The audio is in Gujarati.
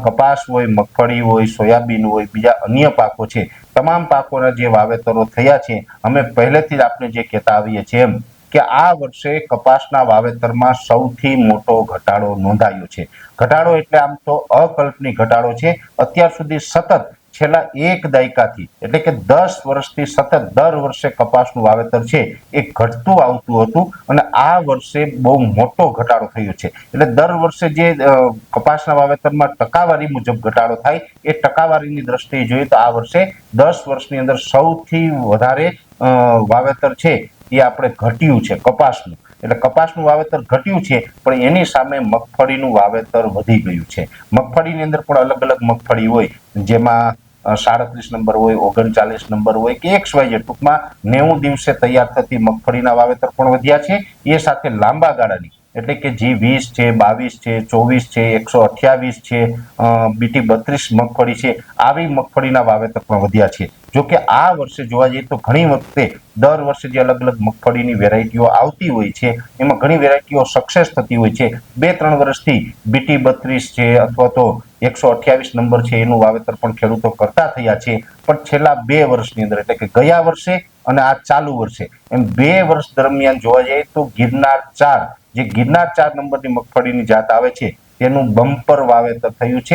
કપાસ હોય, મગફળી હોય, સોયાબીન હોય, બીજા અન્ય પાકો છે, તમામ પાકોના જે વાવેતરો થયા છે, અમે પહેલેથી જ આપણે જે કહેતા આવીએ છીએ એમ કે આ વર્ષે કપાસના વાવેતરમાં સૌથી મોટો ઘટાડો નોંધાયો છે. ઘટાડો એટલે આમ તો અકલ્પનીય ઘટાડો છે. અત્યાર સુધી સતત છેલ્લા એક દાયકાથી એટલે કે 10 વર્ષથી સતત દર વર્ષે કપાસનું વાવેતર છે એ ઘટતું આવતું હતું અને આ વર્ષે બહુ મોટો ઘટાડો થયો છે. એટલે દર વર્ષે જે કપાસના વાવેતરમાં ટકાવારી મુજબ ઘટાડો થાય એ ટકાવારીની દ્રષ્ટિએ જોઈએ તો આ વર્ષે 10 વર્ષની અંદર સૌથી વધારે વાવેતર છે એ આપણે ઘટ્યું છે કપાસનું. એટલે કપાસનું વાવેતર ઘટ્યું છે પણ એની સામે મગફળીનું વાવેતર વધી ગયું છે. મગફળીની અંદર પણ અલગ અલગ મગફળી હોય, જેમાં 37 નંબર હોય, 39 નંબર હોય કે XYZ, ટૂંકમાં 90 દિવસે તૈયાર થતી મગફળીના વાવેતર પણ વધ્યા છે. એ સાથે લાંબા ગાળાની એટલે કે G20 છે, 22 છે, 24 છે, 128 છે, BT32 મગફળી છે, આવી મગફળીના વાવેતર પણ વધ્યા છે. જો કે આ વર્ષે જોવા જઈએ તો ઘણી વખતે દર વર્ષે જે અલગ અલગ મગફળીની વેરાયટીઓ આવતી હોય છે એમાં ઘણી વેરાયટીઓ સક્સેસ થતી હોય છે. 2-3 વર્ષથી BT32 છે અથવા તો 128 નંબર છે એનું વાવેતર પણ ખેડૂતો કરતા થયા છે. પણ છેલ્લા 2 વર્ષની અંદર એટલે કે ગયા વર્ષે અને આ ચાલુ વર્ષે એમ 2 વર્ષ દરમિયાન જોવા જઈએ તો ગિરનાર 4 જે ગિરનાર 4 નંબરની મગફળીની જાત આવે છે તેનું બમ્પર વાવેતર થયું છે.